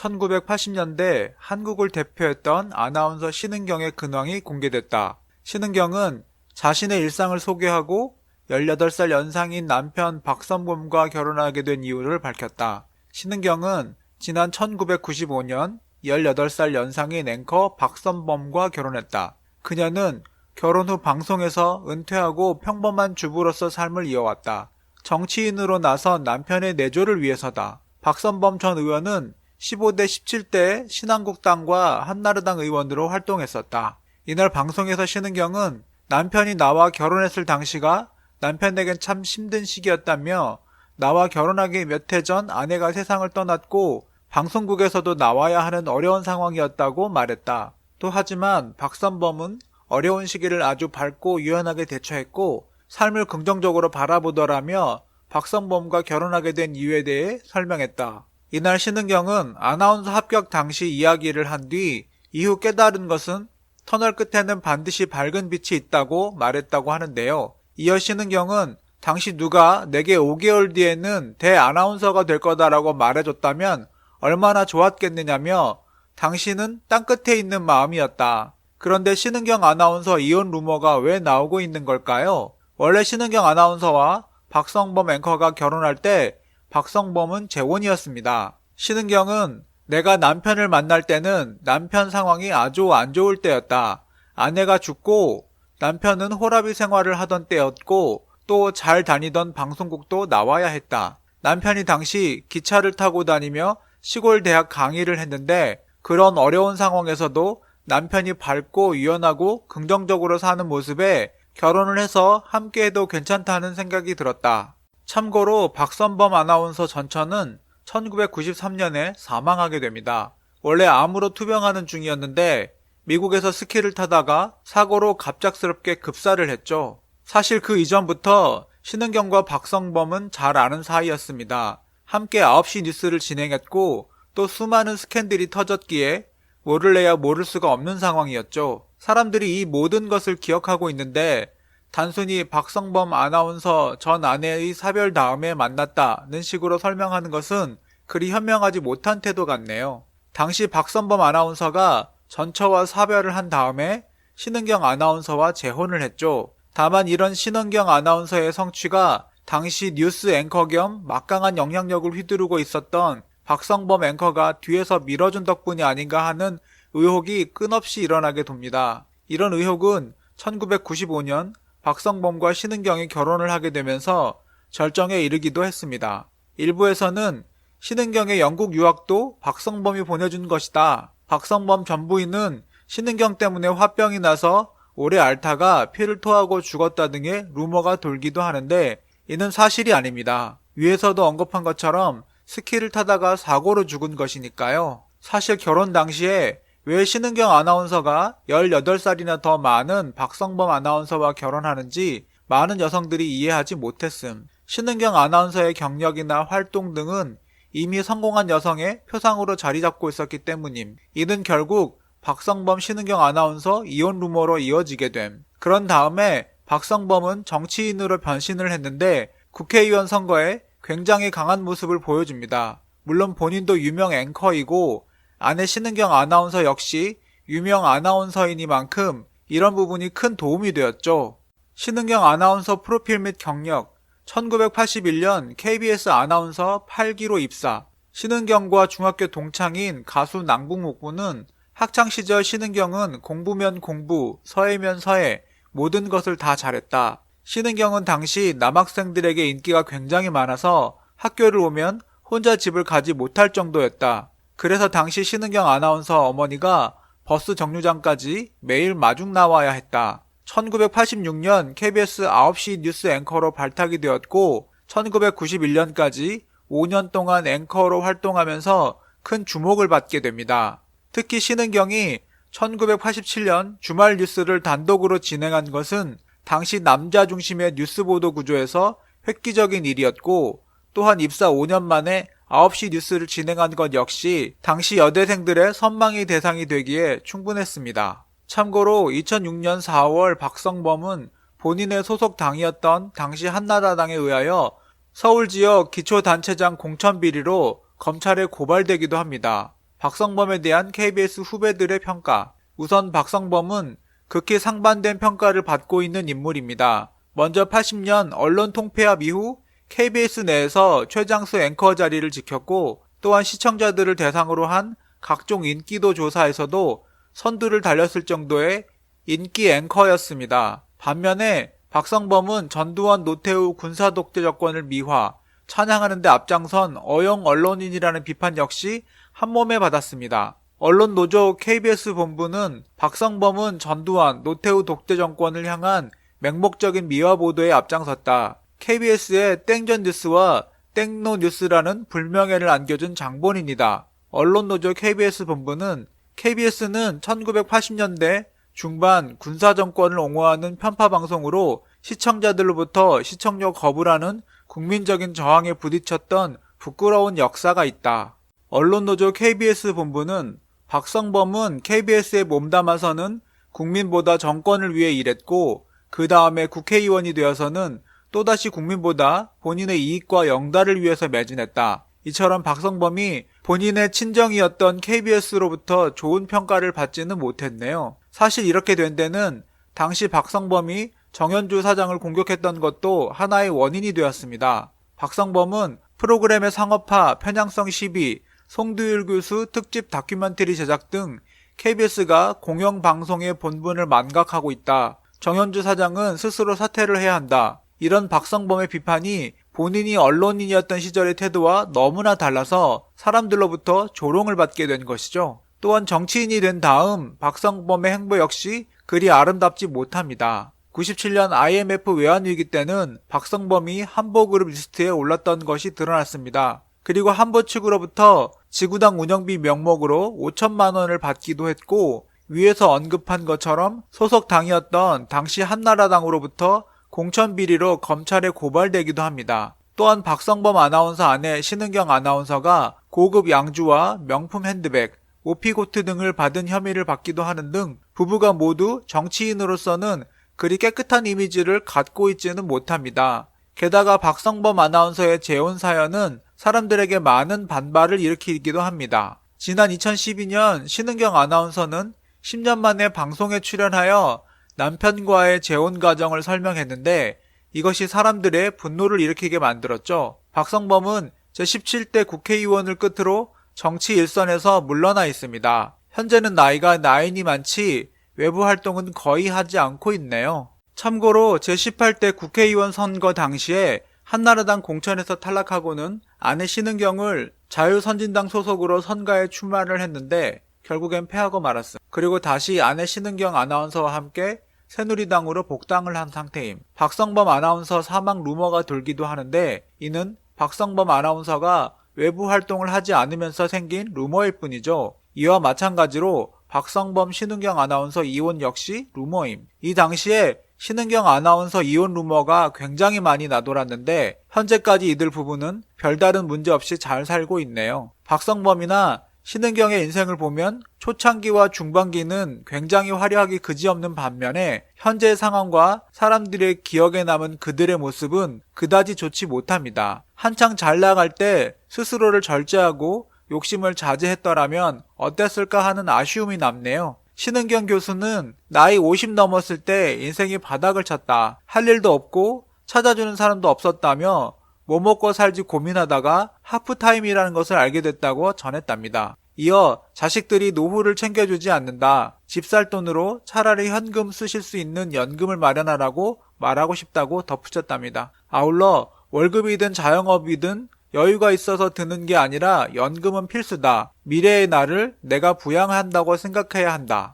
1980년대 한국을 대표했던 아나운서 신은경의 근황이 공개됐다. 신은경은 자신의 일상을 소개하고 18살 연상인 남편 박선범과 결혼하게 된 이유를 밝혔다. 신은경은 지난 1995년 18살 연상인 앵커 박선범과 결혼했다. 그녀는 결혼 후 방송에서 은퇴하고 평범한 주부로서 삶을 이어왔다. 정치인으로 나선 남편의 내조를 위해서다. 박선범 전 의원은 15대 17대 신한국당과 한나라당 의원으로 활동했었다. 이날 방송에서 신은경은 남편이 나와 결혼했을 당시가 남편에겐 참 힘든 시기였다며 나와 결혼하기 몇 해 전 아내가 세상을 떠났고 방송국에서도 나와야 하는 어려운 상황이었다고 말했다. 또 하지만 박선범은 어려운 시기를 아주 밝고 유연하게 대처했고 삶을 긍정적으로 바라보더라며 박선범과 결혼하게 된 이유에 대해 설명했다. 이날 신은경은 아나운서 합격 당시 이야기를 한 뒤 이후 깨달은 것은 터널 끝에는 반드시 밝은 빛이 있다고 말했다고 하는데요. 이어 신은경은 당시 누가 내게 5개월 뒤에는 대아나운서가 될 거다라고 말해줬다면 얼마나 좋았겠느냐며 당신은 땅끝에 있는 마음이었다. 그런데 신은경 아나운서 이혼 루머가 왜 나오고 있는 걸까요? 원래 신은경 아나운서와 박성범 앵커가 결혼할 때 박성범은 재혼이었습니다. 신은경은 내가 남편을 만날 때는 남편 상황이 아주 안 좋을 때였다. 아내가 죽고 남편은 호라비 생활을 하던 때였고 또 잘 다니던 방송국도 나와야 했다. 남편이 당시 기차를 타고 다니며 시골 대학 강의를 했는데 그런 어려운 상황에서도 남편이 밝고 유연하고 긍정적으로 사는 모습에 결혼을 해서 함께해도 괜찮다는 생각이 들었다. 참고로 박선범 아나운서 전처는 1993년에 사망하게 됩니다. 원래 암으로 투병하는 중이었는데 미국에서 스키를 타다가 사고로 갑작스럽게 급사를 했죠. 사실 그 이전부터 신은경과 박성범은 잘 아는 사이였습니다. 함께 9시 뉴스를 진행했고 또 수많은 스캔들이 터졌기에 모를래야 모를 수가 없는 상황이었죠. 사람들이 이 모든 것을 기억하고 있는데 단순히 박성범 아나운서 전 아내의 사별 다음에 만났다는 식으로 설명하는 것은 그리 현명하지 못한 태도 같네요. 당시 박선범 아나운서가 전처와 사별을 한 다음에 신은경 아나운서와 재혼을 했죠. 다만 이런 신은경 아나운서의 성취가 당시 뉴스 앵커 겸 막강한 영향력을 휘두르고 있었던 박성범 앵커가 뒤에서 밀어준 덕분이 아닌가 하는 의혹이 끊없이 일어나게 됩니다. 이런 의혹은 1995년 박성범과 신은경이 결혼을 하게 되면서 절정에 이르기도 했습니다. 일부에서는 신은경의 영국 유학도 박성범이 보내준 것이다. 박성범 전 부인은 신은경 때문에 화병이 나서 오래 앓다가 피를 토하고 죽었다 등의 루머가 돌기도 하는데 이는 사실이 아닙니다. 위에서도 언급한 것처럼 스키를 타다가 사고로 죽은 것이니까요. 사실 결혼 당시에 왜 신은경 아나운서가 18살이나 더 많은 박성범 아나운서와 결혼하는지 많은 여성들이 이해하지 못했음. 신은경 아나운서의 경력이나 활동 등은 이미 성공한 여성의 표상으로 자리 잡고 있었기 때문임. 이는 결국 박성범 신은경 아나운서 이혼 루머로 이어지게 됨. 그런 다음에 박성범은 정치인으로 변신을 했는데 국회의원 선거에 굉장히 강한 모습을 보여줍니다. 물론 본인도 유명 앵커이고 아내 신은경 아나운서 역시 유명 아나운서이니만큼 이런 부분이 큰 도움이 되었죠. 신은경 아나운서 프로필 및 경력 1981년 KBS 아나운서 8기로 입사. 신은경과 중학교 동창인 가수 낭북목부는 학창시절 신은경은 공부면 공부, 서예면 서예, 모든 것을 다 잘했다. 신은경은 당시 남학생들에게 인기가 굉장히 많아서 학교를 오면 혼자 집을 가지 못할 정도였다. 그래서 당시 신은경 아나운서 어머니가 버스 정류장까지 매일 마중 나와야 했다. 1986년 KBS 9시 뉴스 앵커로 발탁이 되었고 1991년까지 5년 동안 앵커로 활동하면서 큰 주목을 받게 됩니다. 특히 신은경이 1987년 주말 뉴스를 단독으로 진행한 것은 당시 남자 중심의 뉴스 보도 구조에서 획기적인 일이었고 또한 입사 5년 만에 9시 뉴스를 진행한 것 역시 당시 여대생들의 선망의 대상이 되기에 충분했습니다. 참고로 2006년 4월 박성범은 본인의 소속 당이었던 당시 한나라당에 의하여 서울 지역 기초단체장 공천 비리로 검찰에 고발되기도 합니다. 박성범에 대한 KBS 후배들의 평가. 우선 박성범은 극히 상반된 평가를 받고 있는 인물입니다. 먼저 80년 언론 통폐합 이후 KBS 내에서 최장수 앵커 자리를 지켰고, 또한 시청자들을 대상으로 한 각종 인기도 조사에서도 선두를 달렸을 정도의 인기 앵커였습니다. 반면에 박성범은 전두환 노태우 군사 독재 정권을 미화, 찬양하는 데 앞장선 어용 언론인이라는 비판 역시 한몸에 받았습니다. 언론노조 KBS 본부는 박성범은 전두환 노태우 독재 정권을 향한 맹목적인 미화 보도에 앞장섰다. KBS의 땡전 뉴스와 땡노 뉴스라는 불명예를 안겨준 장본인이다. 언론노조 KBS 본부는 KBS는 1980년대 중반 군사정권을 옹호하는 편파방송으로 시청자들로부터 시청료 거부라는 국민적인 저항에 부딪혔던 부끄러운 역사가 있다. 언론노조 KBS 본부는 박성범은 KBS에 몸담아서는 국민보다 정권을 위해 일했고, 그 다음에 국회의원이 되어서는 또다시 국민보다 본인의 이익과 영달을 위해서 매진했다. 이처럼 박성범이 본인의 친정이었던 KBS로부터 좋은 평가를 받지는 못했네요. 사실 이렇게 된 데는 당시 박성범이 정현주 사장을 공격했던 것도 하나의 원인이 되었습니다. 박성범은 프로그램의 상업화, 편향성 시비, 송두율 교수 특집 다큐멘터리 제작 등 KBS가 공영방송의 본분을 만각하고 있다. 정현주 사장은 스스로 사퇴를 해야 한다. 이런 박성범의 비판이 본인이 언론인이었던 시절의 태도와 너무나 달라서 사람들로부터 조롱을 받게 된 것이죠. 또한 정치인이 된 다음 박성범의 행보 역시 그리 아름답지 못합니다. 97년 IMF 외환위기 때는 박성범이 한보그룹 리스트에 올랐던 것이 드러났습니다. 그리고 한보 측으로부터 지구당 운영비 명목으로 5천만 원을 받기도 했고, 위에서 언급한 것처럼 소속 당이었던 당시 한나라당으로부터 공천비리로 검찰에 고발되기도 합니다. 또한 박성범 아나운서 아내 신은경 아나운서가 고급 양주와 명품 핸드백, 오피고트 등을 받은 혐의를 받기도 하는 등 부부가 모두 정치인으로서는 그리 깨끗한 이미지를 갖고 있지는 못합니다. 게다가 박성범 아나운서의 재혼 사연은 사람들에게 많은 반발을 일으키기도 합니다. 지난 2012년 신은경 아나운서는 10년 만에 방송에 출연하여 남편과의 재혼 과정을 설명했는데 이것이 사람들의 분노를 일으키게 만들었죠. 박성범은 제17대 국회의원을 끝으로 정치 일선에서 물러나 있습니다. 현재는 나이가 나인이 많지 외부 활동은 거의 하지 않고 있네요. 참고로 제18대 국회의원 선거 당시에 한나라당 공천에서 탈락하고는 아내 신은경을 자유선진당 소속으로 선거에 출마를 했는데 결국엔 패하고 말았음. 그리고 다시 아내 신은경 아나운서와 함께 새누리당으로 복당을 한 상태임. 박성범 아나운서 사망 루머가 돌기도 하는데 이는 박성범 아나운서가 외부 활동을 하지 않으면서 생긴 루머일 뿐이죠. 이와 마찬가지로 박성범 신은경 아나운서 이혼 역시 루머임. 이 당시에 신은경 아나운서 이혼 루머가 굉장히 많이 나돌았는데 현재까지 이들 부부는 별다른 문제 없이 잘 살고 있네요. 박성범이나 신은경의 인생을 보면 초창기와 중반기는 굉장히 화려하기 그지없는 반면에 현재의 상황과 사람들의 기억에 남은 그들의 모습은 그다지 좋지 못합니다. 한창 잘 나갈 때 스스로를 절제하고 욕심을 자제했더라면 어땠을까 하는 아쉬움이 남네요. 신은경 교수는 나이 50 넘었을 때 인생이 바닥을 쳤다. 할 일도 없고 찾아주는 사람도 없었다며 뭐 먹고 살지 고민하다가 하프타임이라는 것을 알게 됐다고 전했답니다. 이어 자식들이 노후를 챙겨주지 않는다. 집 살 돈으로 차라리 현금 쓰실 수 있는 연금을 마련하라고 말하고 싶다고 덧붙였답니다. 아울러 월급이든 자영업이든 여유가 있어서 드는 게 아니라 연금은 필수다. 미래의 나를 내가 부양한다고 생각해야 한다.